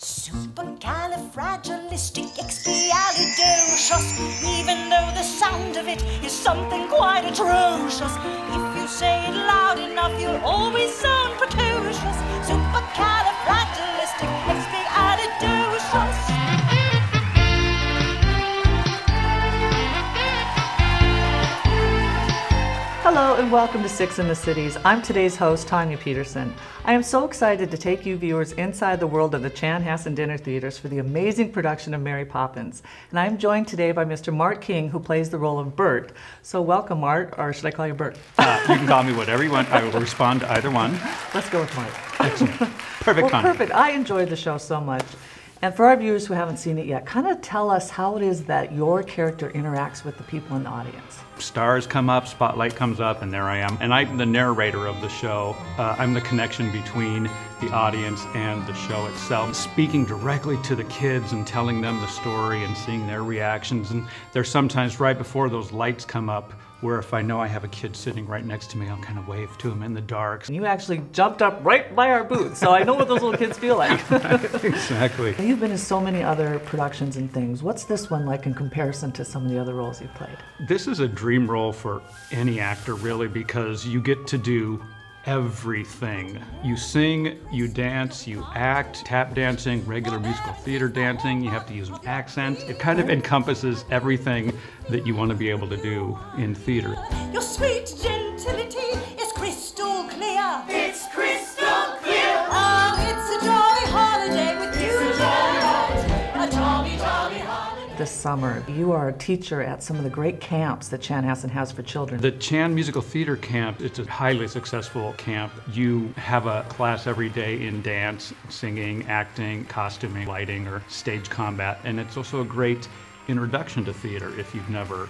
Supercalifragilisticexpialidocious, even though the sound of it is something quite atrocious. If you say it loud enough, you'll always sound precocious. Supercalifragilisticexpialidocious. Hello and welcome to Six in the Cities. I'm today's host, Tanya Peterson. I am so excited to take you viewers inside the world of the Chanhassen dinner theaters for the amazing production of Mary Poppins. And I'm joined today by Mr. Mart King, who plays the role of Bert. So welcome, Mart, or should I call you Bert? You can call me whatever you want. I will respond to either one. Let's go with Mart. Excellent. Perfect, Well, Tanya. perfect. I enjoyed the show so much. And for our viewers who haven't seen it yet, kind of tell us how it is that your character interacts with the people in the audience. Stars come up, spotlight comes up, and there I am. And I'm the narrator of the show. I'm the connection between the audience and the show itself. Speaking directly to the kids and telling them the story and seeing their reactions. And there's sometimes right before those lights come up where if I know I have a kid sitting right next to me, I'll kind of wave to him in the dark. You actually jumped up right by our booth, so I know what those little kids feel like. Exactly. You've been in so many other productions and things. What's this one like in comparison to some of the other roles you've played? This is a dream role for any actor, really, because you get to do everything. You sing, you dance, you act, tap dancing, regular musical theater dancing, you have to use an accent. It kind of encompasses everything that you want to be able to do in theater. Your sweet gentility is crystal clear. It's crystal clear. Oh, it's a jolly holiday with you. It's a jolly holiday. A jolly, jolly holiday. This summer, you are a teacher at some of the great camps that Chanhassen has for children. The Chan Musical Theater Camp, it's a highly successful camp. You have a class every day in dance, singing, acting, costuming, lighting, or stage combat. And it's also a great introduction to theater if you've never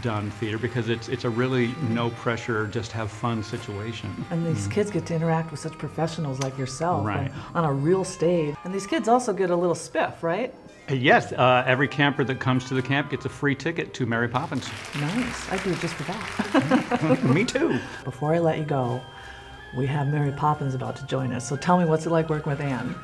done theater, because it's a really no pressure, just have fun situation. And these kids get to interact with such professionals like yourself Right. and on a real stage. And these kids also get a little spiff, right? Yes, every camper that comes to the camp gets a free ticket to Mary Poppins. Nice. I do it just for that. Me too. Before I let you go, we have Mary Poppins about to join us. So tell me, what's it like working with Anne?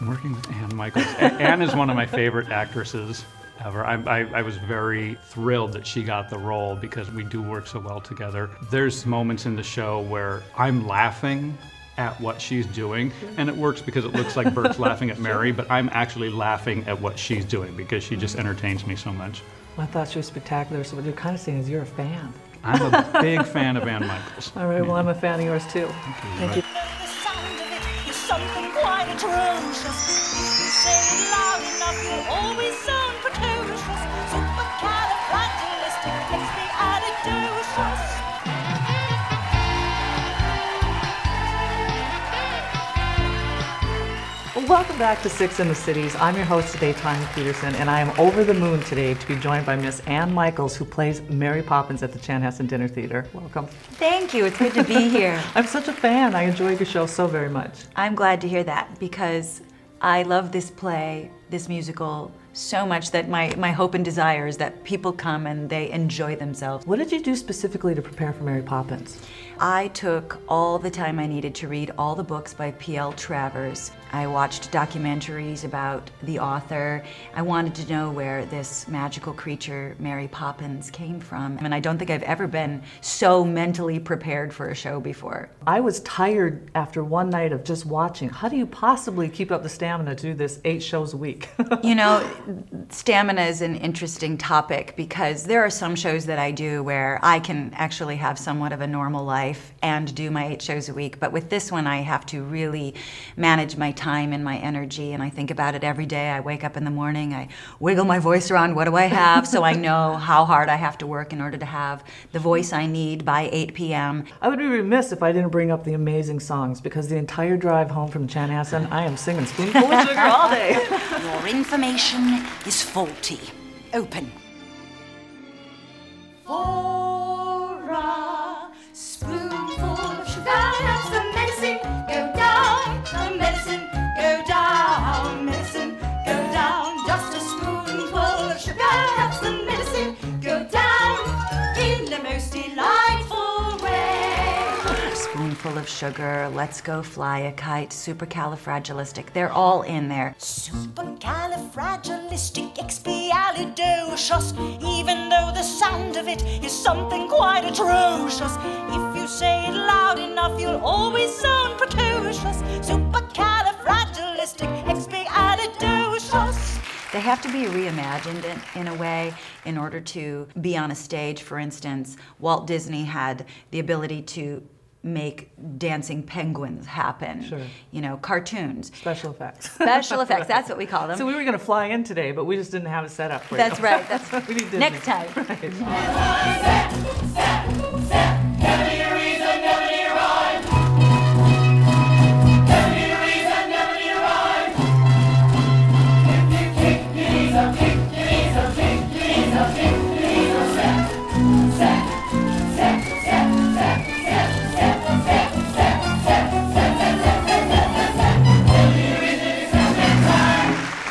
Working with Anne Michaels. Anne is one of my favorite actresses ever. I was very thrilled that she got the role because we do work so well together. There's moments in the show where I'm laughing at what she's doing, and it works because it looks like Bert's laughing at Mary, but I'm actually laughing at what she's doing because she just entertains me so much. I thought she was spectacular, so what you're kind of saying is you're a fan. I'm a big fan of Anne Michaels. All right, well, I'm a fan of yours too. Thank you. The sound of it is something quite atrocious. If you say it loud enough, you'll always sound precocious. Supercalifragilisticexpialidocious. Well, welcome back to Six in the Cities. I'm your host today, Tanya Peterson, and I am over the moon today to be joined by Miss Anne Michaels, who plays Mary Poppins at the Chanhassen Dinner Theater. Welcome. Thank you. It's good to be here. I'm such a fan. I enjoy your show so very much. I'm glad to hear that because I love this play, this musical, so much that my hope and desire is that people come and they enjoy themselves. What did you do specifically to prepare for Mary Poppins? I took all the time I needed to read all the books by P.L. Travers. I watched documentaries about the author. I wanted to know where this magical creature, Mary Poppins, came from. And I don't think I've ever been so mentally prepared for a show before. I was tired after one night of just watching. How do you possibly keep up the stamina to do this 8 shows a week? You know, stamina is an interesting topic because there are some shows that I do where I can actually have somewhat of a normal life and do my 8 shows a week. But with this one, I have to really manage my time and my energy, and I think about it every day. I wake up in the morning, I wiggle my voice around, what do I have? So I know how hard I have to work in order to have the voice I need by 8 p.m. I would be remiss if I didn't bring up the amazing songs, because the entire drive home from Chanhassen, I am singing Spoonful of Sugar all day. Your information is faulty. Open. For a spoonful of sugar, that's the medicine. Go down, the medicine. Go down, medicine. Go down. Just a spoonful of sugar, that's the medicine. Go down in the most delightful way. A spoonful of sugar. sugar, let's go fly a kite, supercalifragilistic. They're all in there. Supercalifragilisticexpialidocious, even though the sound of it is something quite atrocious. If you say it loud enough, you'll always sound precocious. Supercalifragilisticexpialidocious. They have to be reimagined in a way in order to be on a stage. For instance, Walt Disney had the ability to make dancing penguins happen. Sure. You know, cartoons. Special effects. Special effects, that's what we call them. So we were going to fly in today, but we just didn't have it set up for That's you. right. That's We need Disney. next time. Right.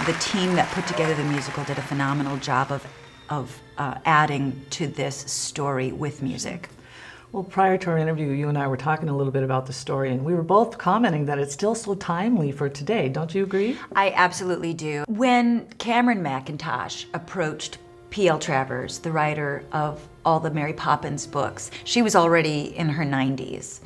The team that put together the musical did a phenomenal job of adding to this story with music. Well, prior to our interview, you and I were talking a little bit about the story, and we were both commenting that it's still so timely for today. Don't you agree? I absolutely do. When Cameron McIntosh approached P.L. Travers, the writer of all the Mary Poppins books, she was already in her 90s.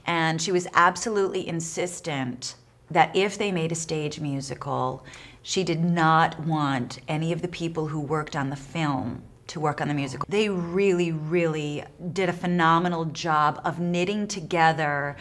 And she was absolutely insistent that if they made a stage musical, she did not want any of the people who worked on the film to work on the musical. They really, really did a phenomenal job of knitting together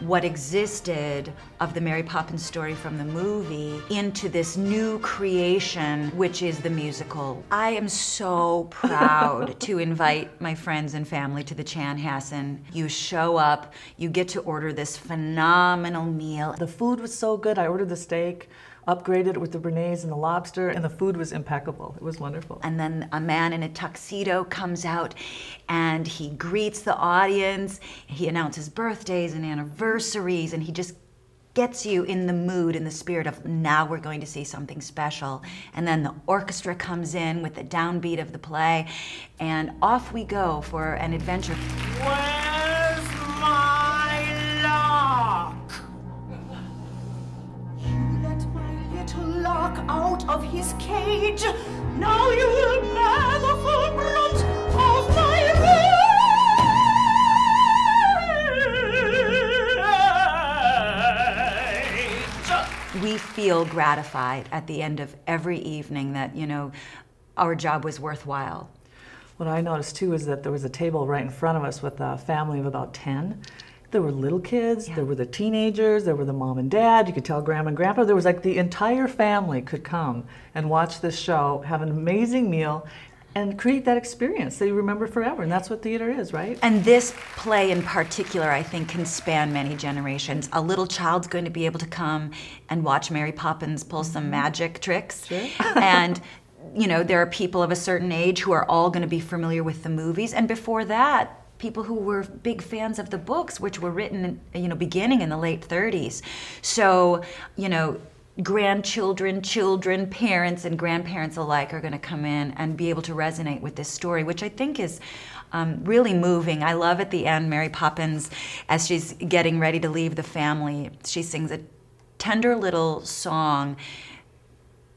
what existed of the Mary Poppins story from the movie into this new creation, which is the musical. I am so proud to invite my friends and family to the Chanhassen. You show up, you get to order this phenomenal meal. The food was so good. I ordered the steak, upgraded it with the béarnaise and the lobster, and the food was impeccable. It was wonderful. And then a man in a tuxedo comes out and he greets the audience. He announces birthdays and anniversaries, and he just gets you in the mood, in the spirit of now we're going to see something special. And then the orchestra comes in with the downbeat of the play, and off we go for an adventure. Where's my lark? You let my little lark out of his cage. Now you will bear the full brunt of my rage. We feel gratified at the end of every evening that, you know, our job was worthwhile. What I noticed too is that there was a table right in front of us with a family of about 10. There were little kids, there were the teenagers, there were the mom and dad, you could tell grandma and grandpa. There was like the entire family could come and watch this show, have an amazing meal, and create that experience that you remember forever. And that's what theater is, right? And this play in particular, I think, can span many generations. A little child's going to be able to come and watch Mary Poppins pull some magic tricks. Sure. And you know, there are people of a certain age who are all going to be familiar with the movies. And before that, people who were big fans of the books, which were written, you know, beginning in the late 30s. So, you know, grandchildren, children, parents, and grandparents alike are going to come in and be able to resonate with this story, which I think is really moving. I love at the end, Mary Poppins, as she's getting ready to leave the family, she sings a tender little song,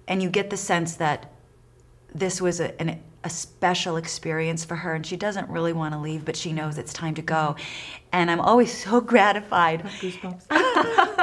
and you get the sense that this was a special experience for her, and she doesn't really want to leave, but she knows it's time to go. And I'm always so gratified. Goosebumps.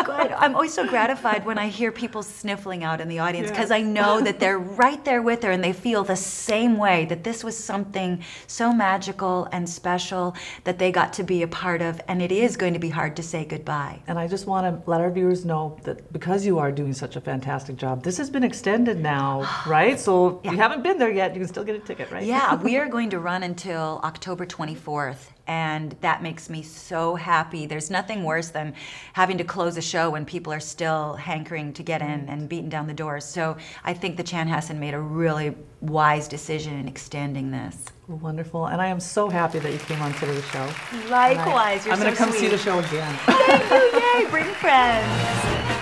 Good. I'm always so gratified when I hear people sniffling out in the audience, because I know that they're right there with her and they feel the same way, that this was something so magical and special that they got to be a part of, and it is going to be hard to say goodbye. And I just want to let our viewers know that because you are doing such a fantastic job, this has been extended now, right? So if you haven't been there yet, you can still get a ticket, right? Yeah, we are going to run until October 24th. And that makes me so happy. There's nothing worse than having to close a show when people are still hankering to get in and beating down the doors. So I think the Chanhassen made a really wise decision in extending this. Well, wonderful. And I am so happy that you came on today's show. Likewise, you're I'm so going to come see sweet. the show again. Thank you, yay, bring friends.